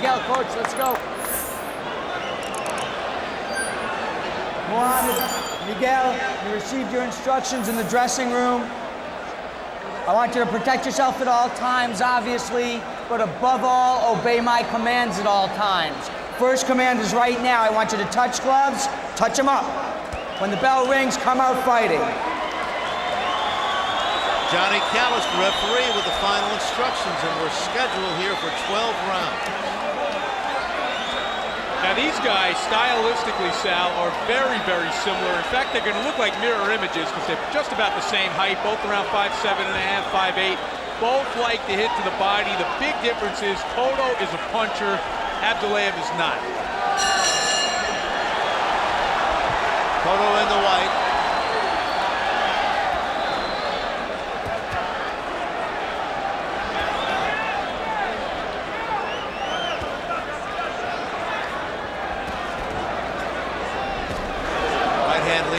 Miguel, coach, let's go. Muhammad, Miguel, you received your instructions in the dressing room. I want you to protect yourself at all times, obviously, but above all, obey my commands at all times. First command is right now. I want you to touch gloves, touch them up. When the bell rings, come out fighting. Johnny Callis, the referee, with the final instructions, and we're scheduled here for 12 rounds. Now these guys, stylistically, Sal, are very, very similar. In fact, they're going to look like mirror images because they're just about the same height, both around 5'7.5", 5'8". Both like to hit to the body. The big difference is Cotto is a puncher, Abdullaev is not. Cotto in the white.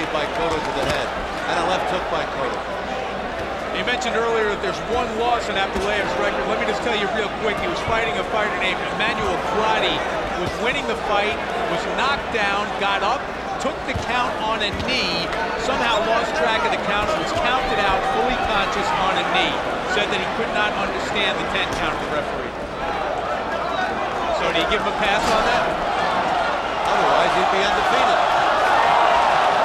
By Cotto to the head, and a left hook by Cotto. You mentioned earlier that there's one loss in Abdullaev's record. Let me just tell you real quick, he was fighting a fighter named Emmanuel Prodigy, was winning the fight, was knocked down, got up, took the count on a knee, somehow lost track of the counts, was counted out, fully conscious on a knee. Said that he could not understand the 10 count of the referee. So do you give him a pass on that? Otherwise, he'd be undefeated.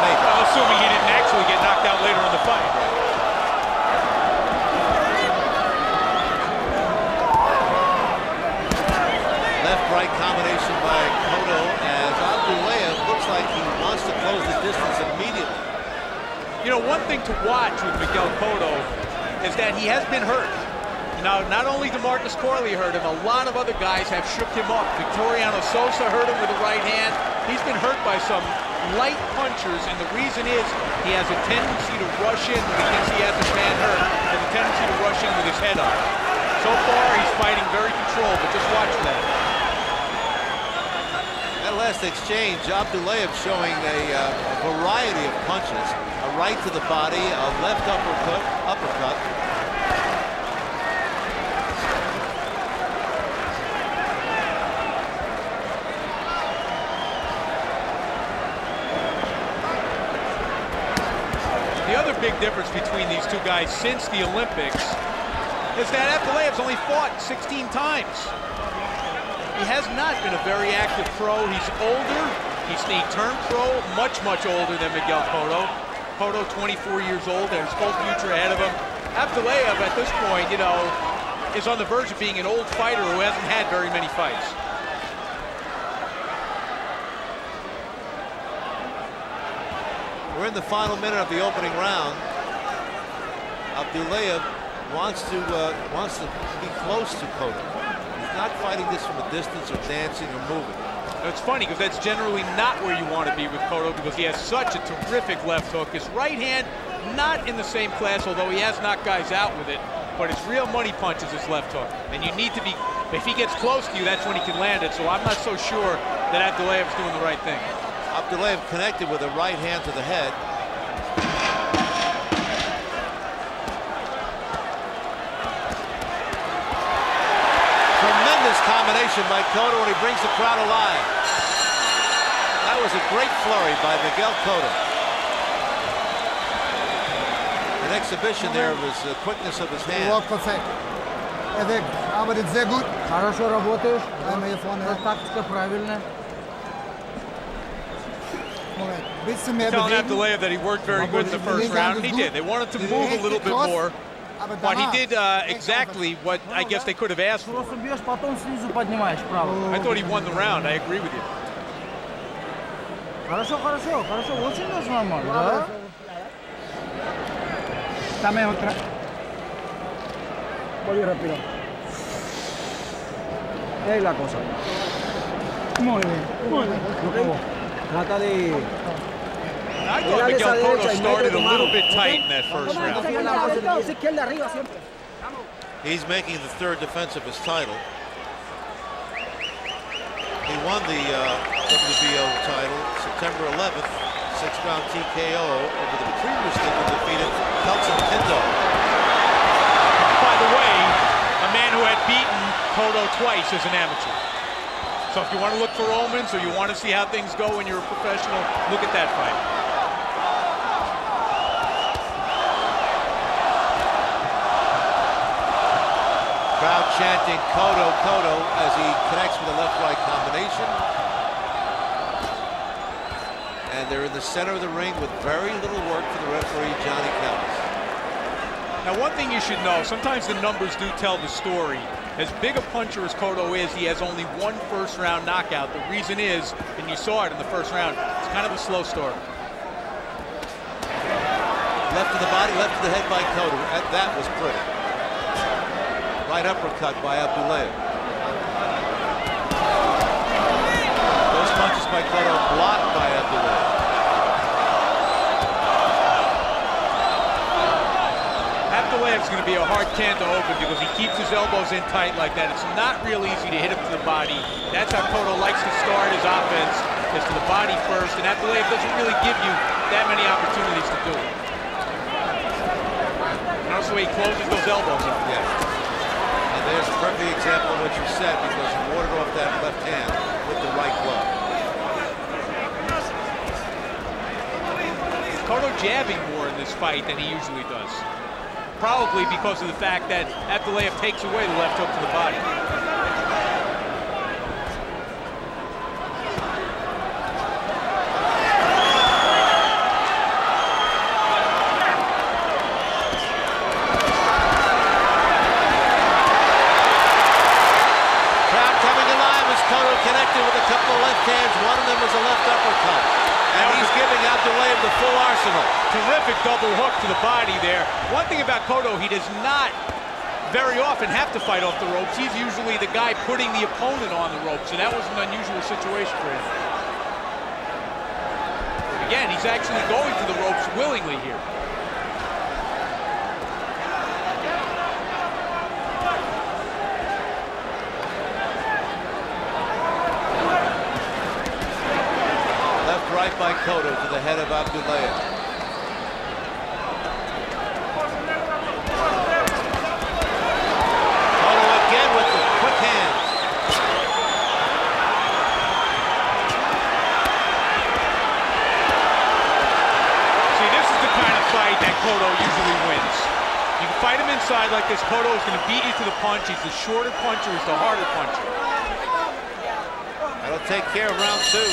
Well, assuming he didn't actually get knocked out later in the fight. Left-right combination by Cotto as Abdullaev looks like he wants to close the distance immediately. You know, one thing to watch with Miguel Cotto is that he has been hurt. Now, not only DeMarcus Corley hurt him, a lot of other guys have shook him up. Victoriano Sosa hurt him with the right hand. He's been hurt by some light punchers, and the reason is he has a tendency to rush in when he thinks he has his man hurt, has a tendency to rush in with his head up. So far, he's fighting very controlled, but just watch that. That last exchange, Abdullaev showing a variety of punches, a right to the body, a left uppercut. The other big difference between these two guys since the Olympics is that Abdullaev's only fought 16 times. He has not been a very active pro. He's older. He turned pro much, much older than Miguel Cotto. Cotto, 24 years old, and his full future ahead of him. Abdullaev, at this point, you know, is on the verge of being an old fighter who hasn't had very many fights. We're in the final minute of the opening round. Abdullaev wants to be close to Cotto. He's not fighting this from a distance or dancing or moving. It's funny because that's generally not where you want to be with Cotto because he has such a terrific left hook. His right hand, not in the same class, although he has knocked guys out with it, but his real money punch is his left hook. And you need to be, if he gets close to you, that's when he can land it. So I'm not so sure that Abdullaev is doing the right thing. Abdullaev connected with a right hand to the head. Tremendous combination by Cotto, and he brings the crowd alive. That was a great flurry by Miguel Cotto. An exhibition there of his quickness of his hand. Хорошо работаешь. Тактика правильная. Telling Abdullaev that he worked very good in the first round, and he did. They wanted to move a little bit more, but he did exactly what I guess they could have asked for. I thought he won the round. I agree with you. Хорошо, хорошо, хорошо. Очень даже нормально, да? Dame otra. Voy rápido. Es la cosa. Muy bien, muy bien. Trata de... I thought Miguel Cotto started a little bit tight in that first round. He's making the third defense of his title. He won the WBO title September 11th, 6-round TKO over the previously undefeated Kelson Pinto. By the way, a man who had beaten Cotto twice as an amateur. So if you want to look for omens or you want to see how things go when you're a professional, look at that fight. Crowd chanting Cotto, Cotto as he connects with a left-right combination. And they're in the center of the ring with very little work for the referee, Johnny Kellis. Now, one thing you should know, sometimes the numbers do tell the story. As big a puncher as Cotto is, he has only one first-round knockout. The reason is, and you saw it in the first round, it's kind of a slow start. Left to the body, left to the head by Cotto. That was pretty. Right uppercut by Abdullaev. Those punches by Cotto blocked by Abdullaev. Abdullaev's going to be a hard can to open because he keeps his elbows in tight like that. It's not real easy to hit him to the body. That's how Cotto likes to start his offense, is to the body first, and Abdullaev doesn't really give you that many opportunities to do it. Notice the way he closes those elbows up. Yeah. And there's a perfect example of what you said, because he warded off that left hand with the right glove. Cotto jabbing more in this fight than he usually does. Probably because of the fact that Abdullaev takes away the left hook to the body. Crowd coming alive as Cotto connected with a couple of left hands. One of them was a left uppercut. And he's giving Abdullaev the full arsenal. Terrific double hook to the body there. One thing about Cotto, he does not very often have to fight off the ropes. He's usually the guy putting the opponent on the ropes, and that was an unusual situation for him. Again, he's actually going to the ropes willingly here. Right by Cotto to the head of Abdullaev. Cotto again with the quick hands. See, this is the kind of fight that Cotto usually wins. You can fight him inside like this. Cotto is going to beat you to the punch. He's the shorter puncher. He's the harder puncher. That'll take care of round two.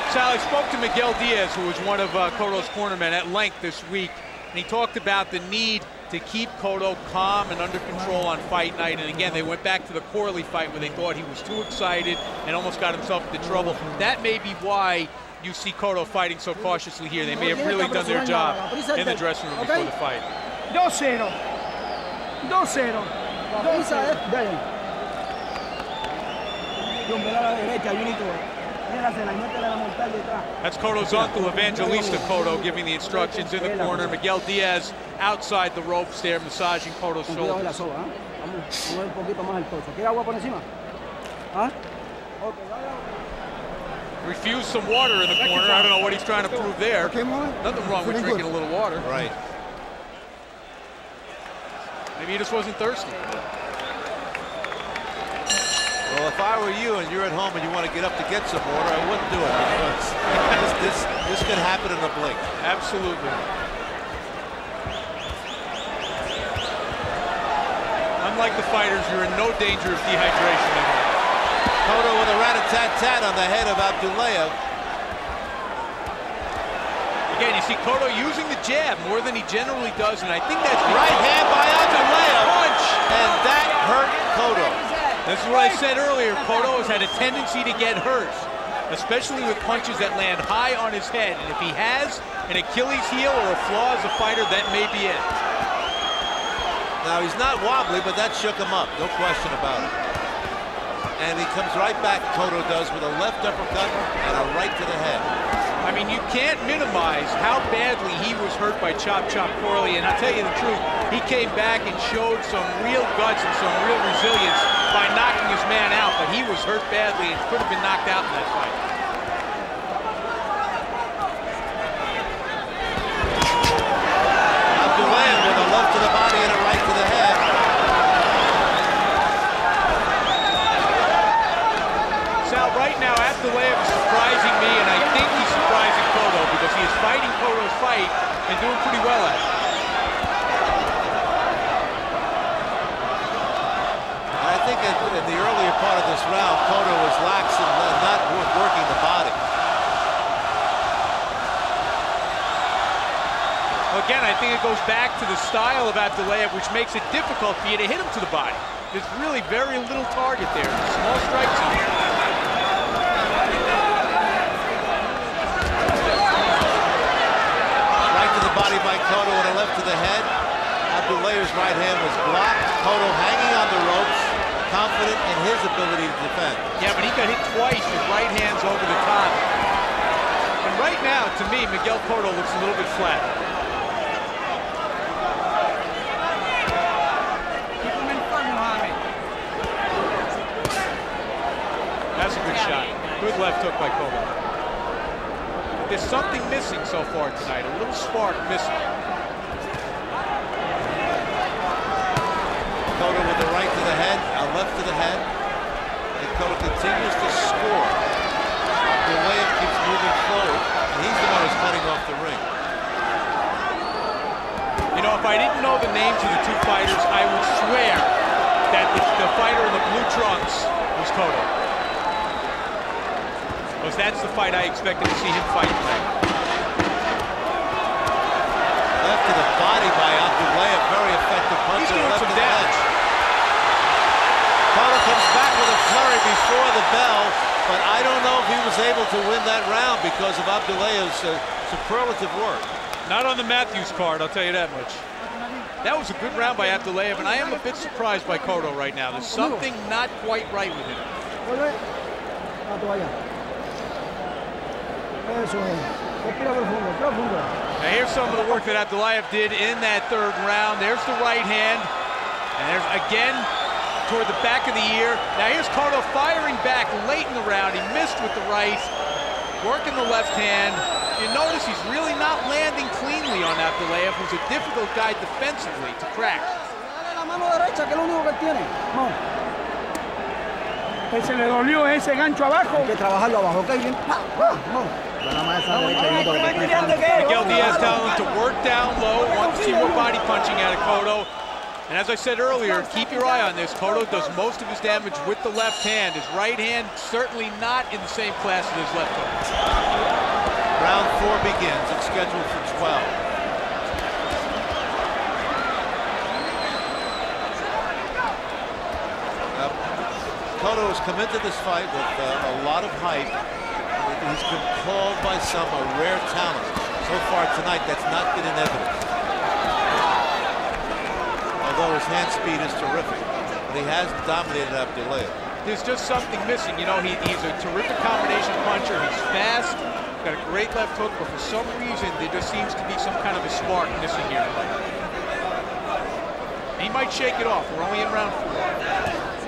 Sal, I spoke to Miguel Diaz, who was one of Cotto's cornermen, at length this week, and he talked about the need to keep Cotto calm and under control on fight night. And again, they went back to the Corley fight where they thought he was too excited and almost got himself into trouble. That may be why you see Cotto fighting so cautiously here. They may have really done their job in the dressing room before the fight. 2-0. 2-0. 2-0. That's Cotto's uncle, Evangelista Cotto, giving the instructions in the corner. Miguel Diaz outside the ropes there, massaging Cotto's shoulders. Refused some water in the corner. I don't know what he's trying to prove there. Nothing wrong with drinking a little water. Right. Maybe he just wasn't thirsty. Well, if I were you and you're at home and you want to get up to get some water, I wouldn't do it, because this could happen in a blink. Absolutely. Unlike the fighters, you're in no danger of dehydration at home. Cotto with a rat-a-tat-tat on the head of Abdullaev. Again, you see Cotto using the jab more than he generally does, and I think that's right hand by Abdullaev. Punch! And that hurt Cotto. This is what I said earlier. Cotto has had a tendency to get hurt, especially with punches that land high on his head. And if he has an Achilles heel or a flaw as a fighter, that may be it. Now, he's not wobbly, but that shook him up. No question about it. And he comes right back, Cotto does, with a left uppercut and a right to the head. I mean, you can't minimize how badly he was hurt by Chop Chop Corley. And I'll tell you the truth, he came back and showed some real guts and some real resilience by knocking his man out, but he was hurt badly and could have been knocked out in that fight. Abdullaev with a left to the body and a right to the head. I think it goes back to the style of Abdullaev, which makes it difficult for you to hit him to the body. There's really very little target there. Small strike zone. Right to the body by Cotto and a left to the head. Abdullaev's right hand was blocked. Cotto hanging on the ropes, confident in his ability to defend. Yeah, but he got hit twice with right hands over the top. And right now, to me, Miguel Cotto looks a little bit flat. Keep him in front, Muhammad. That's a good shot. Good left hook by Cotto. There's something missing so far tonight. A little spark missing. Cotto with a right to the head, a left to the head. And Cotto continues to score. Abdullaev keeps moving forward, and he's the one who's cutting off the ring. You know, if I didn't know the names of the two fighters, I would swear that the fighter in the blue trunks was Cotto. Because that's the fight I expected to see him fight tonight. Left to the body by Abdullaev, very effective punch. He's doing some damage. Cotto comes back with a flurry before the bell, but I don't know if he was able to win that round because of Abdullaev's superlative work. Not on the Matthews card, I'll tell you that much. That was a good round by Abdullaev, and I am a bit surprised by Cotto right now. There's something not quite right with him. Now here's some of the work that Abdullaev did in that third round. There's the right hand, and there's again toward the back of the ear. Now here's Cotto firing back late in the round. He missed with the right, working the left hand. You notice he's really not landing cleanly on Abdullaev, who's a difficult guy defensively to crack. Que se le dolió ese gancho abajo. Hay que trabajarlo abajo, ¿ok? Bien. Miguel Diaz telling him to work down low, wants to see more body punching out of Cotto. And as I said earlier, keep your eye on this. Cotto does most of his damage with the left hand. His right hand certainly not in the same class as his left hook. Round 4 begins. It's scheduled for 12. Cotto has come into this fight with a lot of hype. He's been called by some a rare talent. So far tonight, that's not been in evidence. Although his hand speed is terrific, but he has dominated Abdullaev. There's just something missing. You know, he's a terrific combination puncher. He's fast, got a great left hook, but for some reason, there just seems to be some kind of a spark missing here tonight. He might shake it off. We're only in round 4.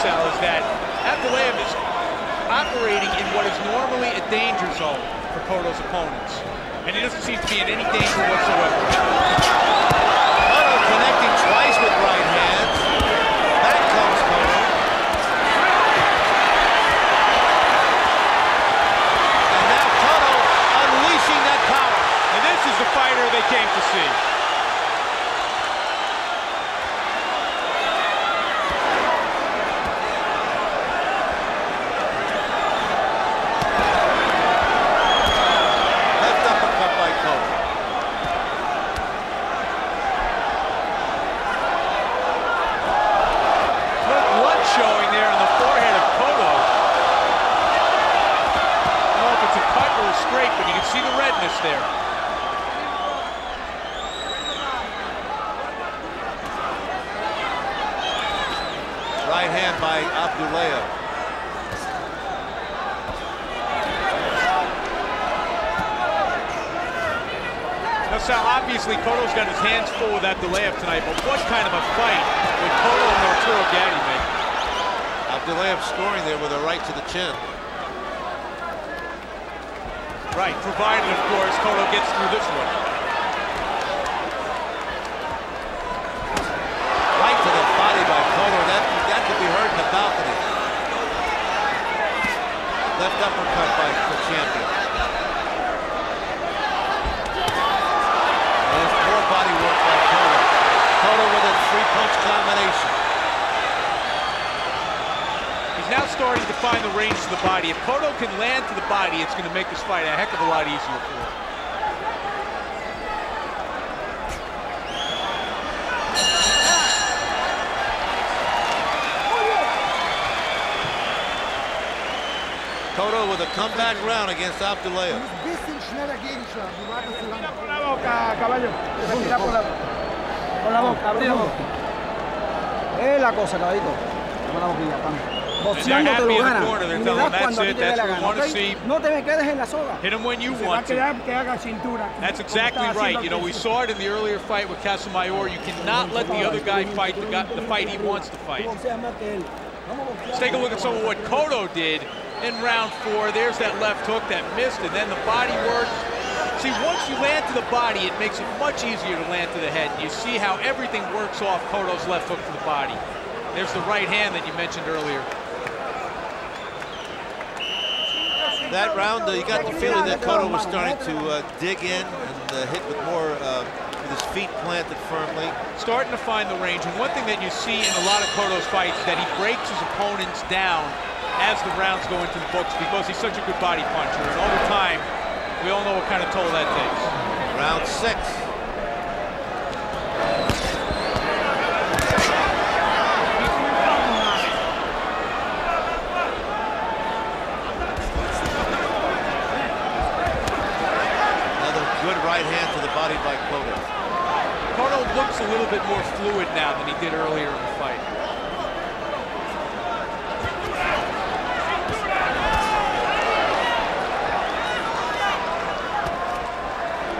Is that Abdullaev is operating in what is normally a danger zone for Cotto's opponents. And he doesn't seem to be in any danger whatsoever. Cotto connecting twice with right hands. Back comes Cotto. And now Cotto unleashing that power. And this is the fighter they came to see. There. Right hand by Abdullaev. Now, Sal, obviously Cotto's got his hands full with Abdullaev tonight, but what kind of a fight would Cotto and Arturo Gatti make? Abdullaev scoring there with a right to the chin. Right, provided, of course, Cotto gets through this one. Right to the body by Cotto. That could be heard in the balcony. Left uppercut by the champion. combination. He's now starting to find the range to the body. If Cotto can land to the body, it's going to make this fight a heck of a lot easier for him. Cotto with a comeback round against Abdullaev. Con la boca, caballo. Respira por la boca, abrí la boca. Es la cosa, caballito. Dame la boquilla, vamos. Boxeando te lo ganas. Y le das cuando a ti te dé la gana, ¿okay? No te me quedes en la soga. Hit him when you Se va a want to. quedar que haga cintura. That's exactly right. You know, we saw it in the earlier fight with Casamayor. You cannot let the other guy fight the fight he wants to fight. Let's take a look at some of what Cotto did in round 4. There's that left hook that missed, and then the body work. See, once you land to the body, it makes it much easier to land to the head. You see how everything works off Cotto's left hook to the body. There's the right hand that you mentioned earlier. That round, you got the feeling that Cotto was starting to dig in and hit with more, with his feet planted firmly. Starting to find the range, and one thing that you see in a lot of Cotto's fights is that he breaks his opponents down as the rounds go into the books because he's such a good body puncher, and over time, we all know what kind of toll that takes. Round 6. Another good right hand to the body by Cotto. Cotto looks a little bit more fluid now than he did earlier in the fight.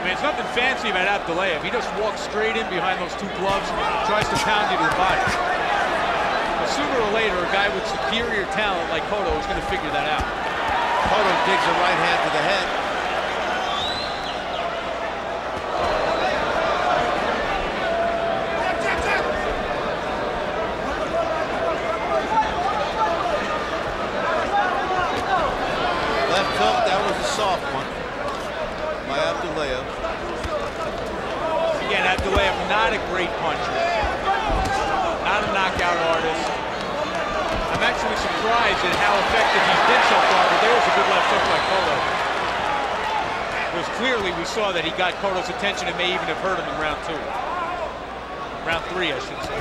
There's nothing fancy about Abdullaev. He just walks straight in behind those two gloves, tries to pound you to the body. But sooner or later, a guy with superior talent like Cotto is going to figure that out. Cotto digs a right hand to the head. Left hook, that was a soft one by Abdullaev. Again, Abdullaev, not a great puncher. Not a knockout artist. I'm actually surprised at how effective he's been so far, but there was a good left hook by Cotto. Because clearly we saw that he got Cotto's attention and may even have hurt him in round 2. Round 3, I should say.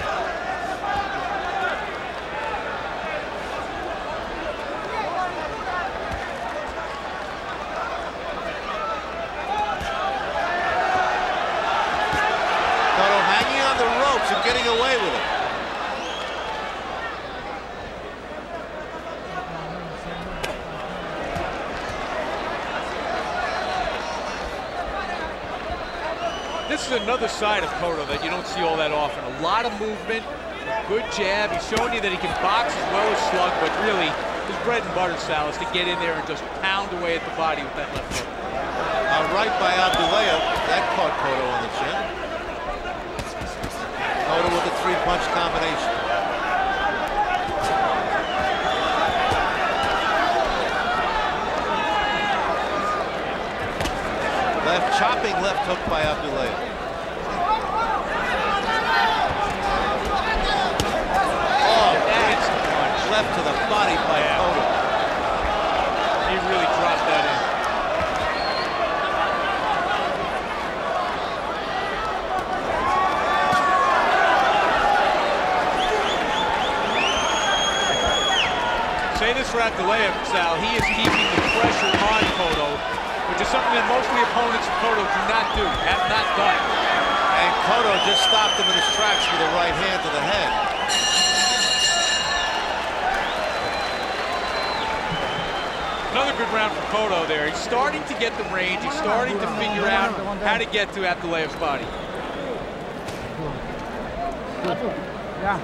And getting away with it. This is another side of Cotto that you don't see all that often. A lot of movement, a good jab. He's showing you that he can box as well as slug, but really his bread and butter style is to get in there and just pound away at the body with that left hook. Right by Abdullaev, that caught Cotto on the chin. Cotto with a 3-punch combination. Chopping left hook by Abdullaev. Oh, that's a punch. Left to the body by Cotto. He really dropped that in. Say this for Abdullaev, Sal, he is keeping the pressure on Cotto, which is something that most of the opponents of Cotto do not do, have not done. And Cotto just stopped him in his tracks with a right hand to the head. Another good round for Cotto there. He's starting to get the range. He's starting to figure out how to get to Abdullaev's body. Yeah.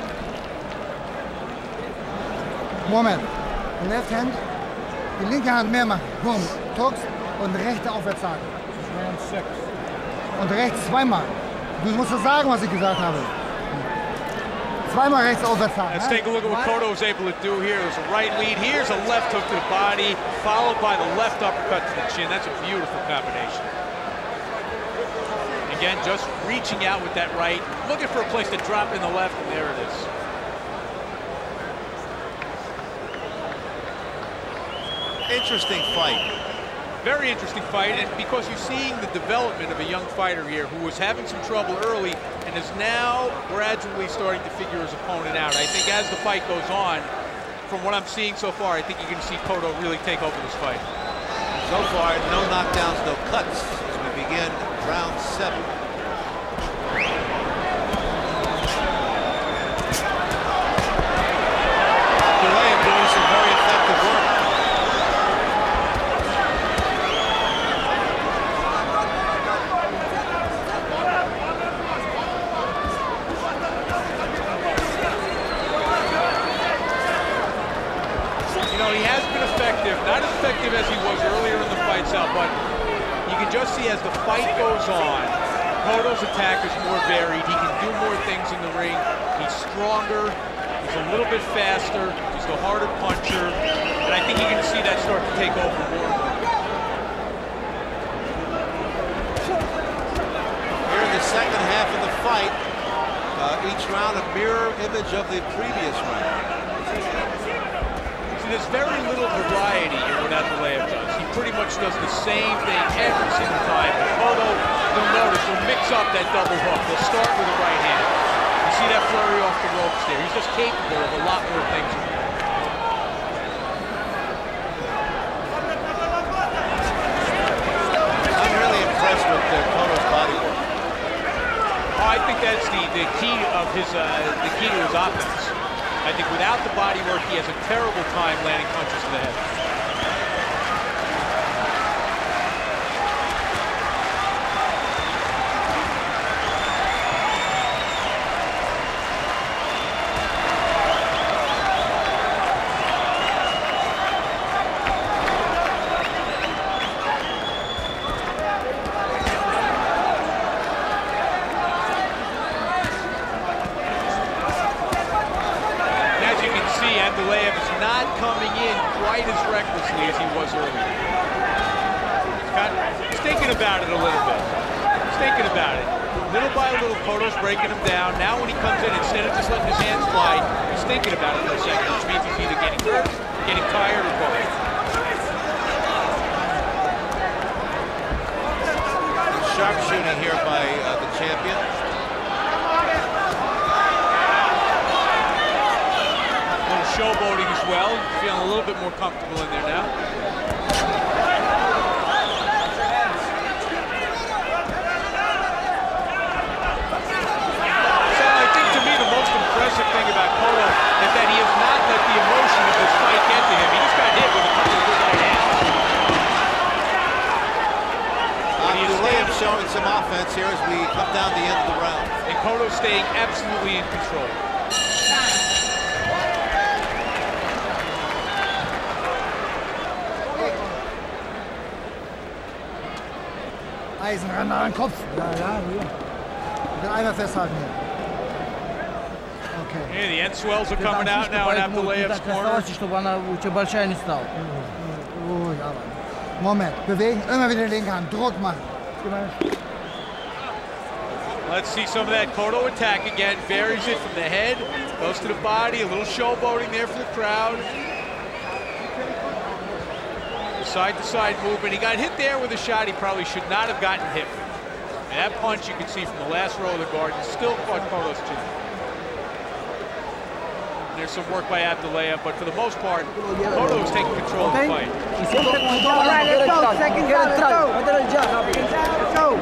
Moment. Left hand. Die linke Hand mehr machen. Boom. Talks. Und rechte aufwärts sagen. Und rechts zweimal. Du musst das sagen, was ich gesagt habe. Zweimal rechts aufwärts sagen. Let's take a look at what Cotto was able to do here. There's a right lead. Here's a left hook to the body, followed by the left uppercut to the chin. That's a beautiful combination. Again, just reaching out with that right, looking for a place to drop in the left, and there it is. Interesting fight. Very interesting fight, and because you're seeing the development of a young fighter here who was having some trouble early and is now gradually starting to figure his opponent out. I think as the fight goes on, from what I'm seeing so far, I think you're going to see Cotto really take over this fight. So far, no knockdowns, no cuts as we begin round 7. Abdullaev doing some very effective work. You know, he has been effective, not as effective as he was earlier in the fight, Sal, but you can just see as the fight goes on, Cotto's attack is more varied. He can do more things in the ring. He's stronger. He's a little bit faster. He's the harder puncher. And I think you're going to see that start to take over more and more. Here in the second half of the fight, each round a mirror image of the previous round. See, there's very little variety in what Abdullaev does. He pretty much does the same thing every single time. But Cotto, you'll notice, will mix up that double hook. He'll start with a right hand. You see that flurry off the ropes there. He's just capable of a lot more things. I'm really impressed with Cotto's body work. Oh, I think that's the key of his the key to his offense. I think without the body work, he has a terrible time landing punches to the head. Abdullaev is not coming in quite as recklessly as he was earlier. He's thinking about it a little bit. He's thinking about it. Little by little, Cotto's breaking him down. Now when he comes in, instead of just letting his hands fly, he's thinking about it for a second, which means he's either getting hurt, getting tired, or both. Sharpshooting here by the champion. Showboating as well, feeling a little bit more comfortable in there now. So I think to me the most impressive thing about Cotto is that he has not let the emotion of this fight get to him. He just got hit with a couple of good right hands. Abdullaev showing some offense here as we come down the end of the round. And Cotto staying absolutely in control. Eisen ran an den Kopf. Ja, hier. Den einmal festhalten hier. Okay. Hey, the end swells are coming out now in Abdullaev's corner. Moment, bewegen, immer wieder linke Hand, Druck machen. Let's see some of that Cotto attack again. Varies it from the head, goes to the body, a little showboating there for the crowd. Side-to-side movement. He got hit there with a shot he probably should not have gotten hit with. And that punch you can see from the last row of the garden still caught Cotto's chin. There's some work by Abdullaev, but for the most part, Cotto is taking control of the fight. All right, let's go. Second round, let's go. Let's go.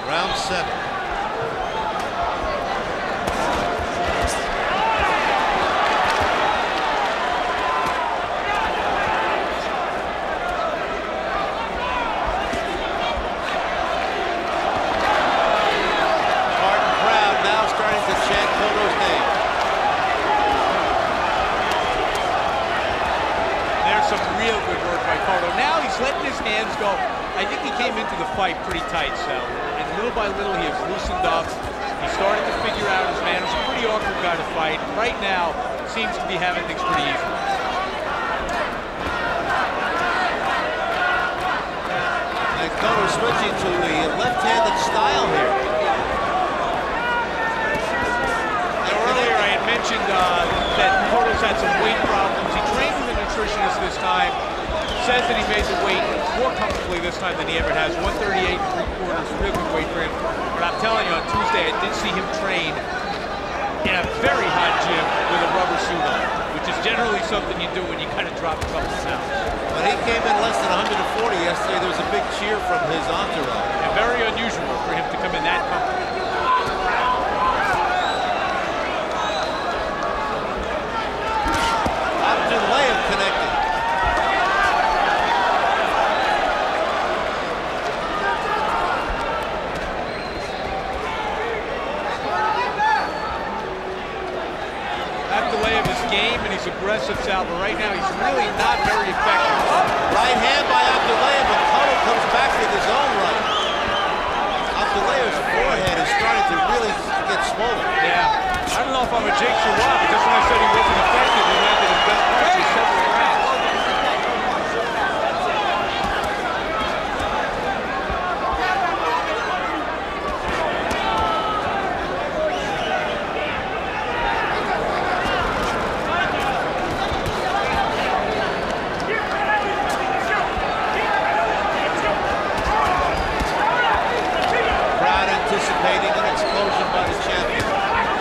Round 7. Go. I think he came into the fight pretty tight, Sal. And little by little, he has loosened up. He's starting to figure out his man. He's a pretty awkward guy to fight. Right now, seems to be having things pretty easy. And Cotto switching to the left-handed style here. Earlier I had mentioned that Cotto's had some weight problems. He trained with a nutritionist this time. Says that he made the weight more comfortably this time than he ever has. 138 3/4, real good weight for him. But I'm telling you, on Tuesday I did see him train in a very hot gym with a rubber suit on, which is generally something you do when you kind of drop a couple pounds. When he came in less than 140 yesterday, there was a big cheer from his entourage. And very unusual for him to come in that comfortable. Abdullaev connected. Abdullaev is game and he's aggressive, Sal, but right now he's really not very effective. Right hand by Abdullaev, but Cotto comes back with his own right. Abdullaev's forehead is starting to really get swollen. Yeah. I don't know if I'm a Jake Chawat, but just when I said he wasn't effective, he landed his best punches several rounds. Anticipating an explosion by the champion.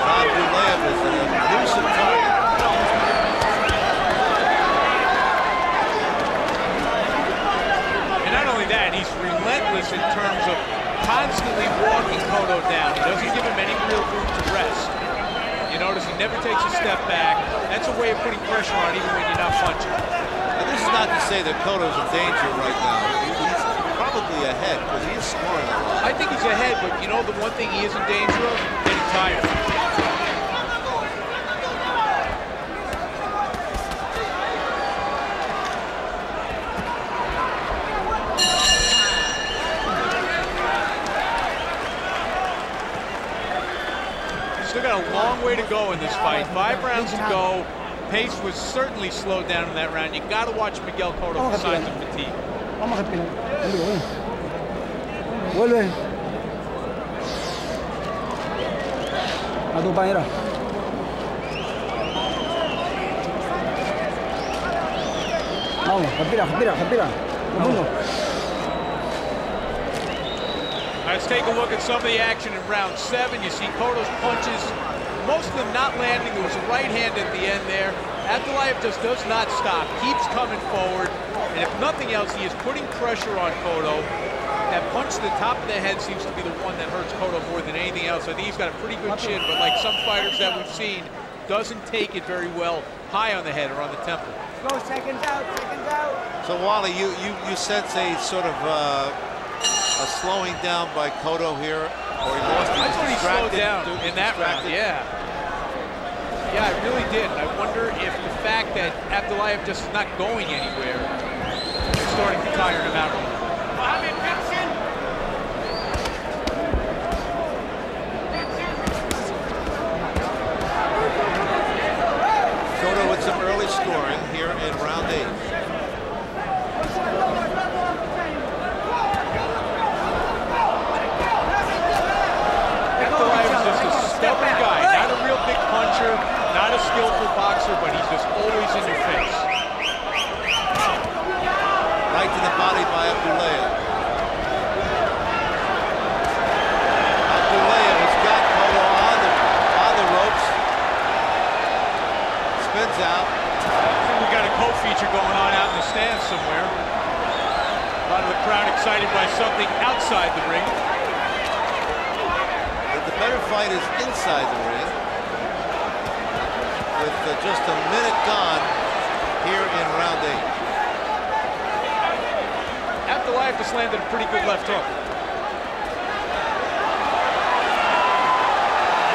Abdullaev is an elusive target. And not only that, he's relentless in terms of constantly walking Cotto down. He doesn't give him any real room to rest. You notice he never takes a step back. That's a way of putting pressure on even when you're not punching. And this is not to say that Cotto's in danger right now. He's probably ahead because he is scoring a lot. I think he's ahead, but you know the one thing he is in danger of? Getting tired. Still got a long way to go in this fight. 5 rounds to go. Pace was certainly slowed down in that round. You got to watch Miguel Cotto for signs of fatigue. Vamos a respirar. Vuelve. A tu compañera. Vamos, respira. Profundo. Let's take a look at some of the action in round 7. You see Cotto's punches, most of them not landing. There was a right hand at the end there. Abdullaev just does not stop, keeps coming forward, and if nothing else, he is putting pressure on Cotto. That punch to the top of the head seems to be the one that hurts Cotto more than anything else. I think he's got a pretty good chin, but like some fighters that we've seen, doesn't take it very well high on the head or on the temple. Go, seconds out. So Wally, you sense a sort of a slowing down by Cotto here, or he lost. I thought he slowed down in that round. Yeah, I really did. I wonder if the fact that Abdullaev just is not going anywhere is starting to tire him out. Cotto with some early scoring here in round 8. Stubborn guy, not a real big puncher, not a skillful boxer, but he's just always in your face. Right to the body by Abdullaev. Abdullaev has got Cotto on the ropes. Spins out. I think we got a co-feature going on out in the stands somewhere. A lot of the crowd excited by something outside the ring. The better fight is inside the ring, with just a minute gone here in round 8. Abdullaev just landed a pretty good left hook.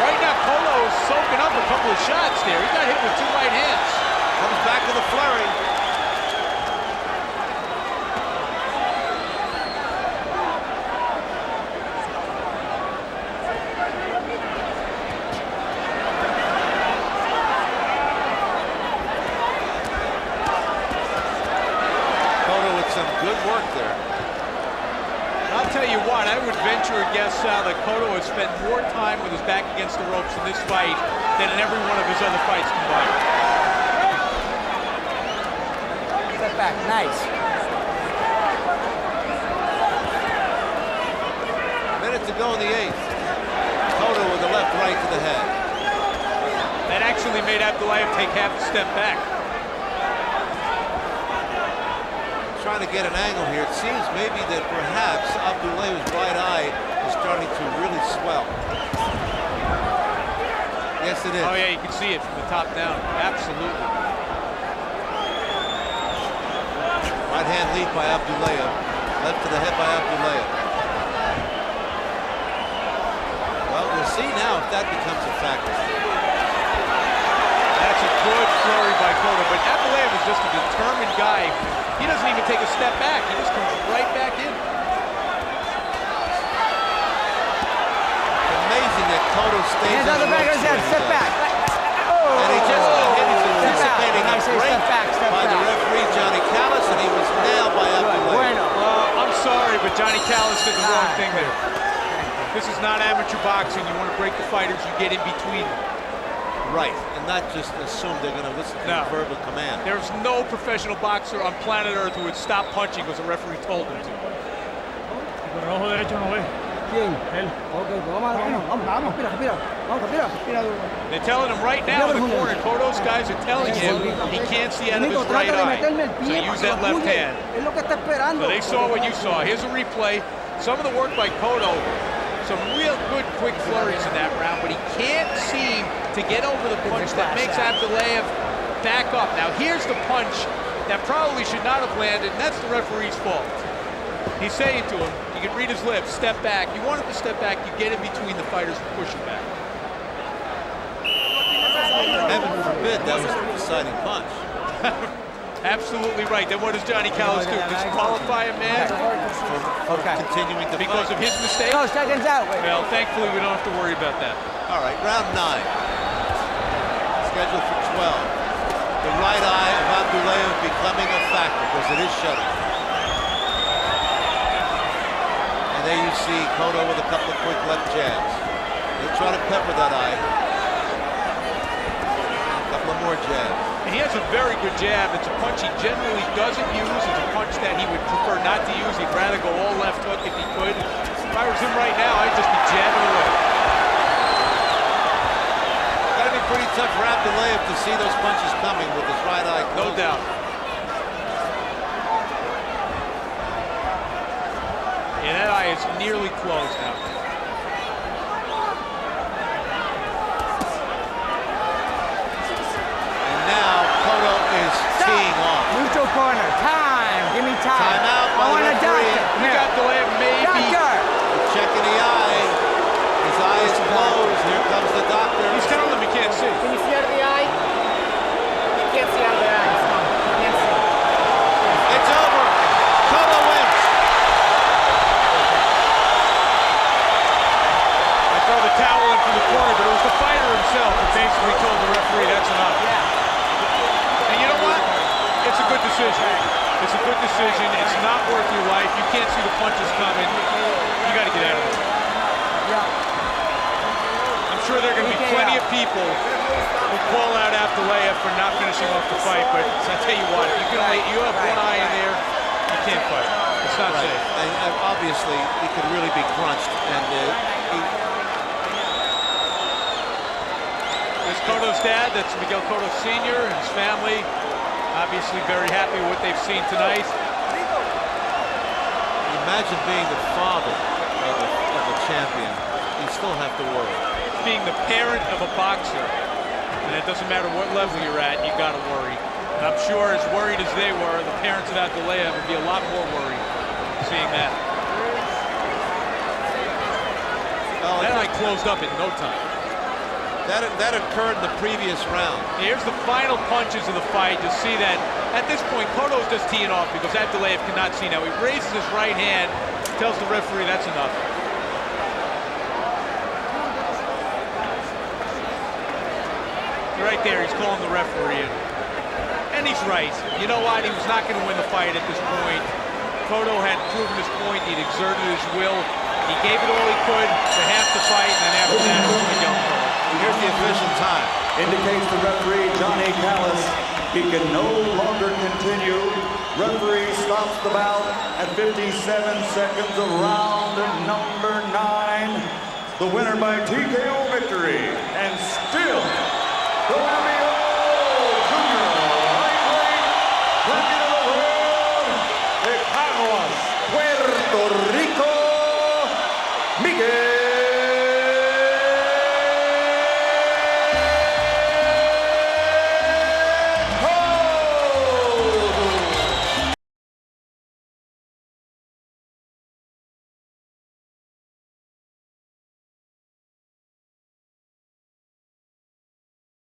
Right now, Cotto is soaking up a couple of shots there. He got hit with 2 right hands. Comes back to the flurry. Good work there. I'll tell you what, I would venture a guess, Sal, that Cotto has spent more time with his back against the ropes in this fight than in every one of his other fights combined. Step back, nice. Minute to go in the 8th. Cotto with the left right to the head. That actually made Abdullaev take half a step back. Trying to get an angle here. It seems maybe that perhaps Abdullaev's right eye is starting to really swell. Yes, it is. Oh yeah, you can see it from the top down. Absolutely. Right hand lead by Abdullaev. Left to the head by Abdullaev. Well, we'll see now if that becomes a factor. That's a good flurry by Cotto, but Abdullaev is just a determined guy. He doesn't even take a step back. He just comes right back in. It's amazing that Cotto stays Hands on the back of his head, step back. And he just got hit. He's anticipating a break step by the referee, Johnny Callis, and he was nailed by Abdullaev. Bueno. Well, I'm sorry, but Johnny Callis did the wrong thing there. This is not amateur boxing. You want to break the fighters, you get in between them. Right, and not just assume they're going to listen to the verbal command. There's no professional boxer on planet Earth who would stop punching because a referee told him to. Con el ojo derecho no ve. ¿Quién? Él. Ok, vamos, respira. They're telling him right now in the corner, Cotto's guys are telling him he can't see out of his right eye. So use that left hand. So they saw what you saw. Here's a replay. Some of the work by Cotto, some real good quick flurries in that round, but he can't seem to get over the punch that makes Abdullaev back up. Now here's the punch that probably should not have landed, and that's the referee's fault. He's saying to him, you can read his lips, step back. You want him to step back, you get in between the fighters and push him back. Heaven forbid that was the deciding punch. Absolutely right. Then what does Johnny Callis do? Disqualify a man For continuing to because fight. of his mistake? No, seconds out. Wait. Well, thankfully we don't have to worry about that. All right, round 9. Scheduled for 12. The right eye of Abdullaev becoming a factor because it is shuttered. And there you see Cotto with a couple of quick left jabs. He'll try to pepper that eye. A couple of more jabs. And he has a very good jab. It's a punch he generally doesn't use. It's a punch that he would prefer not to use. He'd rather go all left hook if he could. If I was him right now, I'd just be jabbing away. Gotta be pretty tough for Abdullaev to see those punches coming with his right eye closed. No doubt. Yeah, that eye is nearly closed now. Teeing off. Neutral corner. Time. Give me time. Time out by I want the a referee. doctor. We got Abdullaev maybe. Doctor. Checking the eye. His eye is closed. Here comes the doctor. He's telling them he can't see. Can you see out of the eye? You can't see out of the eye. You can't see. It's over. Cotto wins. I throw the towel in from the corner, but it was the fighter himself who basically told the referee that's enough. Yeah. And you know what? It's a good decision. It's a good decision. It's not worth your life. You can't see the punches coming. You got to get out of it. Yeah. I'm sure there are going to be plenty of people who call out Abdullaev for not finishing off the fight, but I tell you what, you have one eye in there, you can't fight. It's not safe. And obviously, he could really be crunched. And There's Cotto's dad. That's Miguel Cotto Sr. and his family. Obviously very happy with what they've seen tonight. imagine being the father of a champion. You still have to worry. Being the parent of a boxer, and it doesn't matter what level you're at, you got to worry. And I'm sure as worried as they were, the parents of Abdullaev would be a lot more worried seeing that. Well, that night closed up in no time. That occurred in the previous round. Here's the final punches of the fight. You see that at this point, Cotto's just teeing off because Abdullaev cannot see now. He raises his right hand, tells the referee that's enough. Right there, he's calling the referee in. And he's right. You know what? He was not going to win the fight at this point. Cotto had proven his point. He'd exerted his will. He gave it all he could to half the fight, and then after that, it was Miguel Cotto. Here's the official time. Indicates the referee, Johnny Callis, he can no longer continue. Referee stops the bout at 57 seconds of round number 9. The winner by TKO victory, and still the